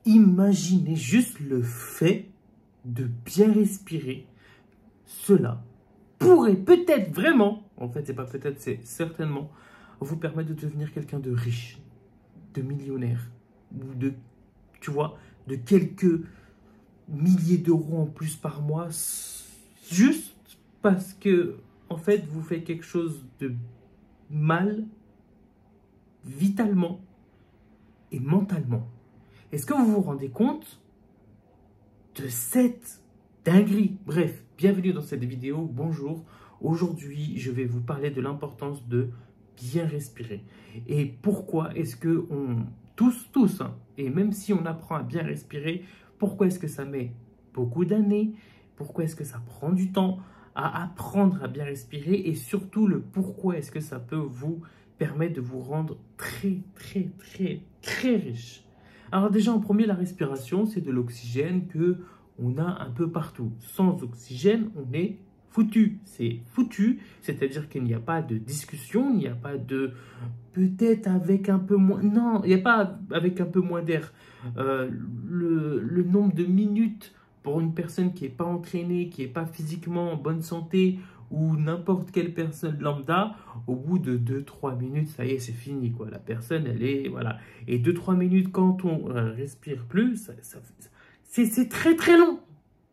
Imaginez juste le fait de bien respirer. Cela pourrait peut-être vraiment, en fait, c'est pas peut-être, c'est certainement, vous permettre de devenir quelqu'un de riche, de millionnaire, ou de, tu vois, de quelques milliers d'euros en plus par mois, juste parce que, en fait, vous faites quelque chose de mal, vitalement et mentalement. Est-ce que vous vous rendez compte de cette dinguerie? Bref, bienvenue dans cette vidéo, bonjour. Aujourd'hui, je vais vous parler de l'importance de bien respirer. Et pourquoi est-ce que tous, hein, et même si on apprend à bien respirer, pourquoi est-ce que ça met beaucoup d'années? Pourquoi est-ce que ça prend du temps à apprendre à bien respirer? Et surtout, le pourquoi est-ce que ça peut vous permettre de vous rendre très riche? Alors déjà, en premier, la respiration, c'est de l'oxygène que on a un peu partout. Sans oxygène, on est foutu. C'est foutu, c'est-à-dire qu'il n'y a pas de discussion, il n'y a pas de peut-être avec un peu moins... Non, il n'y a pas avec un peu moins d'air. Le nombre de minutes pour une personne qui n'est pas entraînée, qui n'est pas physiquement en bonne santé, ou n'importe quelle personne lambda, au bout de 2-3 minutes, ça y est, c'est fini, quoi. La personne, elle est... Voilà. Et 2-3 minutes, quand on respire plus, c'est très long.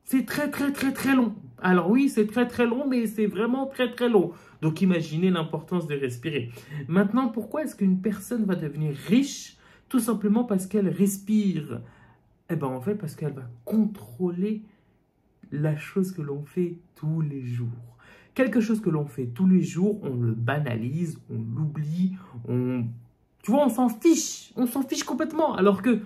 C'est très long. Alors oui, c'est très long, mais c'est vraiment très long. Donc imaginez l'importance de respirer. Maintenant, pourquoi est-ce qu'une personne va devenir riche? Tout simplement parce qu'elle respire. Eh bien, en fait, parce qu'elle va contrôler la chose que l'on fait tous les jours. Quelque chose que l'on fait tous les jours, on le banalise, on l'oublie, tu vois, on s'en fiche complètement. Alors que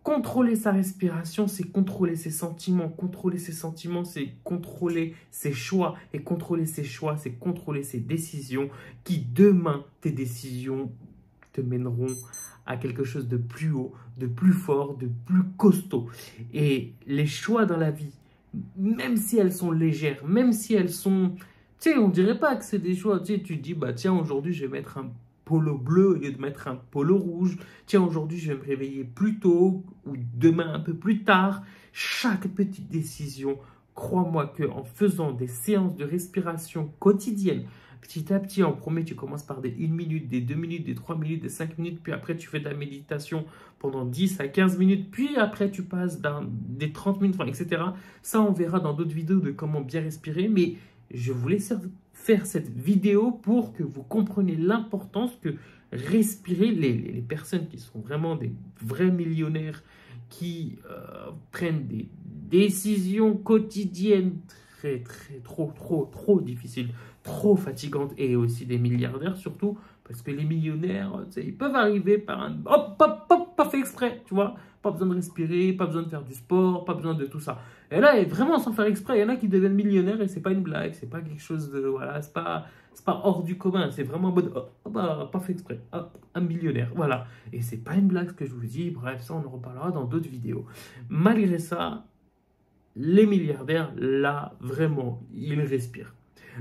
contrôler sa respiration, c'est contrôler ses sentiments. Contrôler ses sentiments, c'est contrôler ses choix. Et contrôler ses choix, c'est contrôler ses décisions qui, demain, tes décisions te mèneront à quelque chose de plus haut, de plus fort, de plus costaud. Et les choix dans la vie, même si elles sont légères, même si elles sont... Tu sais, on dirait pas que c'est des choix. Tu sais, tu dis, bah tiens, aujourd'hui, je vais mettre un polo bleu au lieu de mettre un polo rouge. Tiens, aujourd'hui, je vais me réveiller plus tôt ou demain un peu plus tard. Chaque petite décision, crois-moi qu'en faisant des séances de respiration quotidiennes, petit à petit, en premier, tu commences par des 1 minute, des 2 minutes, des 3 minutes, des 5 minutes, puis après, tu fais de la méditation pendant 10 à 15 minutes, puis après, tu passes des 30 minutes, enfin, etc. Ça, on verra dans d'autres vidéos de comment bien respirer, mais je voulais faire cette vidéo pour que vous compreniez l'importance que respirer, les personnes qui sont vraiment des vrais millionnaires, qui prennent des décisions quotidiennes trop difficiles, trop fatigantes, et aussi des milliardaires surtout, parce que les millionnaires, ils peuvent arriver par un... Hop, pas fait exprès, tu vois. Pas besoin de respirer, pas besoin de faire du sport, pas besoin de tout ça. Et là, vraiment sans faire exprès, il y en a qui deviennent millionnaires et c'est pas une blague, c'est pas quelque chose de... Voilà, c'est pas hors du commun, c'est vraiment en mode... Oh, bah, pas fait exprès, hop, un millionnaire, voilà. Et c'est pas une blague ce que je vous dis, bref, ça on en reparlera dans d'autres vidéos. Malgré ça, les milliardaires, là, vraiment, ils respirent.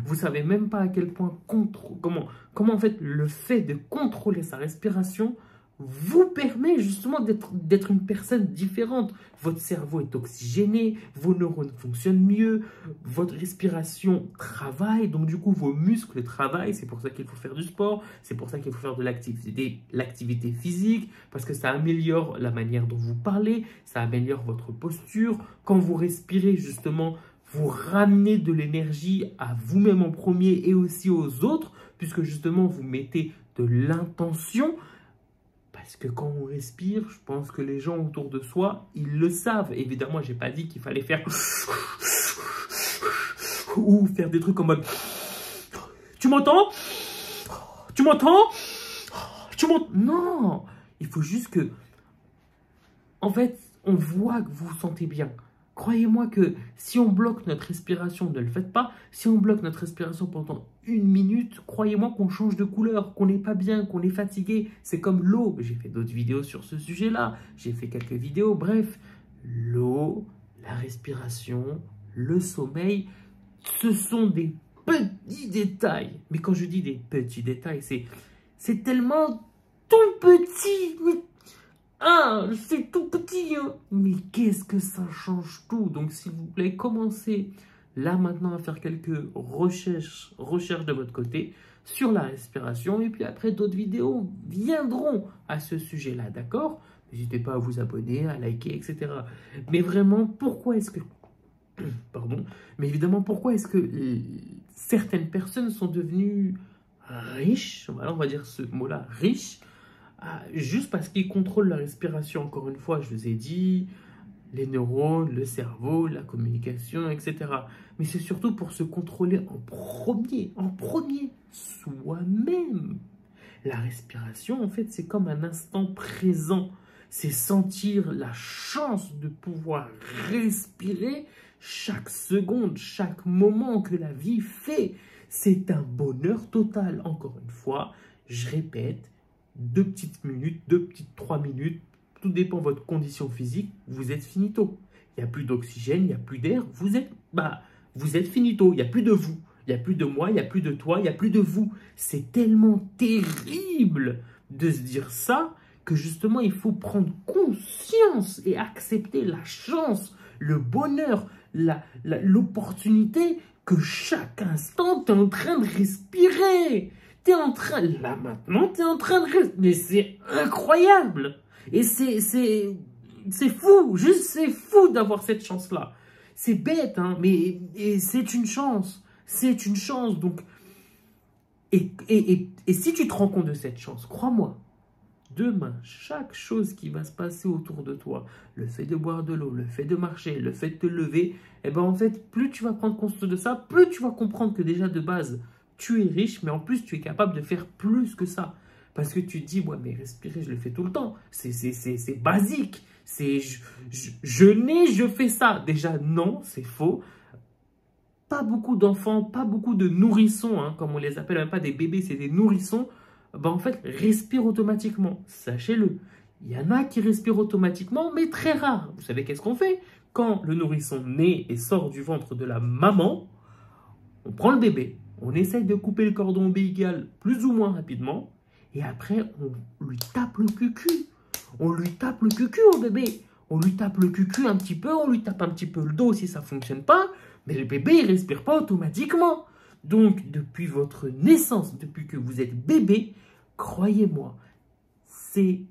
Vous savez même pas à quel point comment en fait le fait de contrôler sa respiration vous permet justement d'être une personne différente. Votre cerveau est oxygéné, vos neurones fonctionnent mieux, votre respiration travaille, donc du coup vos muscles travaillent, c'est pour ça qu'il faut faire du sport, c'est pour ça qu'il faut faire de l'activité physique, parce que ça améliore la manière dont vous parlez, ça améliore votre posture. Quand vous respirez justement, vous ramenez de l'énergie à vous-même en premier et aussi aux autres, puisque justement vous mettez de l'intention. Parce que quand on respire, je pense que les gens autour de soi, ils le savent. Évidemment, je n'ai pas dit qu'il fallait faire... ou faire des trucs en mode... Tu m'entends? Tu m'entends? Tu m'entends? Non! Il faut juste que... En fait, on voit que vous vous sentez bien. Croyez-moi que si on bloque notre respiration, ne le faites pas. Si on bloque notre respiration pendant 1 minute, croyez-moi qu'on change de couleur, qu'on n'est pas bien, qu'on est fatigué. C'est comme l'eau. J'ai fait d'autres vidéos sur ce sujet-là. J'ai fait quelques vidéos. Bref, l'eau, la respiration, le sommeil, ce sont des petits détails. Mais quand je dis des petits détails, c'est tellement tout petit. Ah, c'est tout petit, hein. Mais qu'est-ce que ça change tout? Donc, s'il vous plaît, commencez là maintenant à faire quelques recherches de votre côté sur la respiration. Et puis après, d'autres vidéos viendront à ce sujet-là, d'accord? N'hésitez pas à vous abonner, à liker, etc. Mais vraiment, pourquoi est-ce que... Pardon. Mais évidemment, pourquoi est-ce que certaines personnes sont devenues riches? Voilà, on va dire ce mot-là, riches. Juste parce qu'ils contrôlent la respiration. Encore une fois, je vous ai dit, les neurones, le cerveau, la communication, etc. Mais c'est surtout pour se contrôler en premier, soi-même. La respiration, en fait, c'est comme un instant présent. C'est sentir la chance de pouvoir respirer chaque seconde, chaque moment que la vie fait. C'est un bonheur total. Encore une fois, je répète, 2 petites minutes, 3 minutes, tout dépend de votre condition physique, vous êtes finito. Il n'y a plus d'oxygène, il n'y a plus d'air, vous êtes finito, il n'y a plus de vous. Il n'y a plus de moi, il n'y a plus de toi, il n'y a plus de vous. C'est tellement terrible de se dire ça que justement il faut prendre conscience et accepter la chance, le bonheur, l'opportunité que chaque instant tu es en train de respirer. Là maintenant, tu es en train de respirer. Mais c'est incroyable. Et c'est fou, juste c'est fou d'avoir cette chance-là. C'est bête, hein, mais c'est une chance. C'est une chance. Donc, et si tu te rends compte de cette chance, crois-moi, demain, chaque chose qui va se passer autour de toi, le fait de boire de l'eau, le fait de marcher, le fait de te lever, eh ben en fait, plus tu vas prendre conscience de ça, plus tu vas comprendre que déjà de base, tu es riche, mais en plus, tu es capable de faire plus que ça. Parce que tu te dis, ouais, mais respirer, je le fais tout le temps. C'est basique. C'est je fais ça. Déjà, non, c'est faux. Pas beaucoup d'enfants, pas beaucoup de nourrissons, hein, comme on les appelle, même pas des bébés, c'est des nourrissons, ben en fait, respirent automatiquement. Sachez-le. Il y en a qui respirent automatiquement, mais très rare. Vous savez qu'est-ce qu'on fait? Quand le nourrisson naît et sort du ventre de la maman, on prend le bébé, on essaye de couper le cordon ombilical plus ou moins rapidement, et après, on lui tape le cucu. On lui tape le cucu au bébé. On lui tape le cucu un petit peu, on lui tape un petit peu le dos si ça ne fonctionne pas, mais le bébé, il ne respire pas automatiquement. Donc, depuis votre naissance, depuis que vous êtes bébé, croyez-moi, saisissez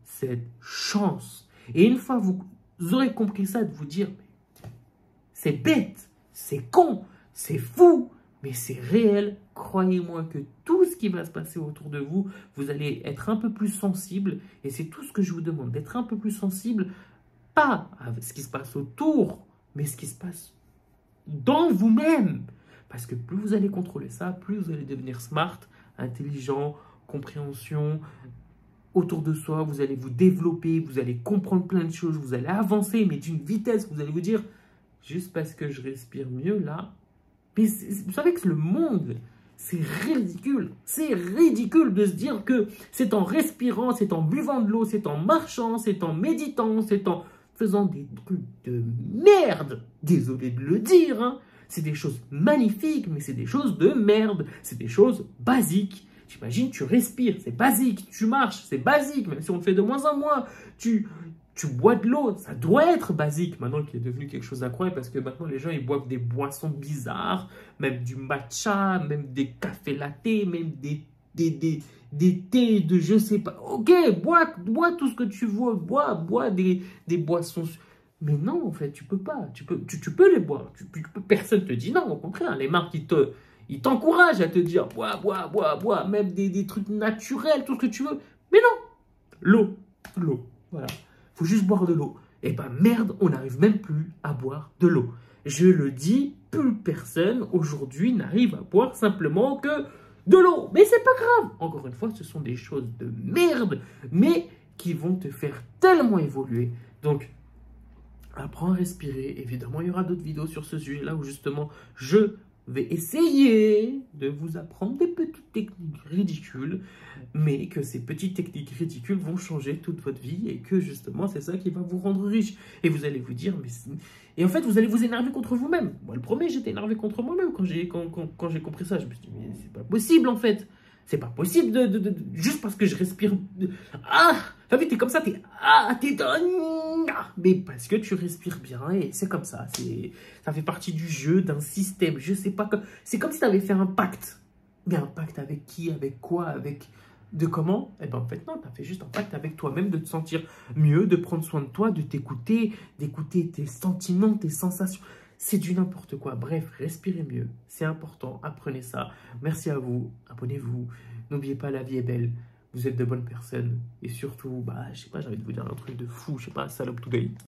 cette chance. Et une fois vous aurez compris ça, de vous dire, c'est bête, c'est con, c'est fou, mais c'est réel. Croyez-moi que tout ce qui va se passer autour de vous, vous allez être un peu plus sensible. Et c'est tout ce que je vous demande, d'être un peu plus sensible, pas à ce qui se passe autour, mais ce qui se passe dans vous-même. Parce que plus vous allez contrôler ça, plus vous allez devenir smart, intelligent, compréhension. Autour de soi, vous allez vous développer, vous allez comprendre plein de choses, vous allez avancer, mais d'une vitesse, vous allez vous dire, juste parce que je respire mieux là. Mais vous savez que le monde, c'est ridicule. C'est ridicule de se dire que c'est en respirant, c'est en buvant de l'eau, c'est en marchant, c'est en méditant, c'est en faisant des trucs de merde. Désolé de le dire, hein. C'est des choses magnifiques, mais c'est des choses de merde. C'est des choses basiques. J'imagine, tu respires, c'est basique. Tu marches, c'est basique, même si on le fait de moins en moins. Tu bois de l'eau, ça doit être basique. Maintenant qu'il est devenu quelque chose d'incroyable, parce que maintenant les gens ils boivent des boissons bizarres, même du matcha, même des cafés lattés, même des thés de je sais pas. Ok, bois tout ce que tu veux, bois des boissons. Mais non, en fait, tu peux pas. Tu peux les boire. Personne ne te dit non, au contraire. Les marques, ils t'encouragent à te dire bois, même des trucs naturels, tout ce que tu veux. Mais non, l'eau, voilà. Faut juste boire de l'eau. Et ben merde, on n'arrive même plus à boire de l'eau. Je le dis, plus personne aujourd'hui n'arrive à boire simplement que de l'eau. Mais c'est pas grave. Encore une fois, ce sont des choses de merde, mais qui vont te faire tellement évoluer. Donc, apprends à respirer. Évidemment, il y aura d'autres vidéos sur ce sujet-là où justement, je vais essayer de vous apprendre des petites techniques ridicules, mais que ces petites techniques ridicules vont changer toute votre vie et que justement, c'est ça qui va vous rendre riche. Et vous allez vous dire, mais... Et en fait, vous allez vous énerver contre vous-même. Moi, le premier, j'étais énervé contre moi-même quand j'ai compris ça. Je me suis dit, mais c'est pas possible en fait. C'est pas possible juste parce que je respire. Ah, t'as vu, t'es comme ça, t'es mais parce que tu respires bien et c'est comme ça. Ça fait partie du jeu, d'un système. Je sais pas. C'est comme si t'avais fait un pacte. Mais un pacte avec qui, avec quoi, de comment? Eh ben en fait non, t'as fait juste un pacte avec toi-même, de te sentir mieux, de prendre soin de toi, de t'écouter, d'écouter tes sentiments, tes sensations. C'est du n'importe quoi. Bref, respirez mieux. C'est important. Apprenez ça. Merci à vous. Abonnez-vous. N'oubliez pas, la vie est belle. Vous êtes de bonnes personnes. Et surtout, bah, je sais pas, j'ai envie de vous dire un truc de fou. Je sais pas, salope today.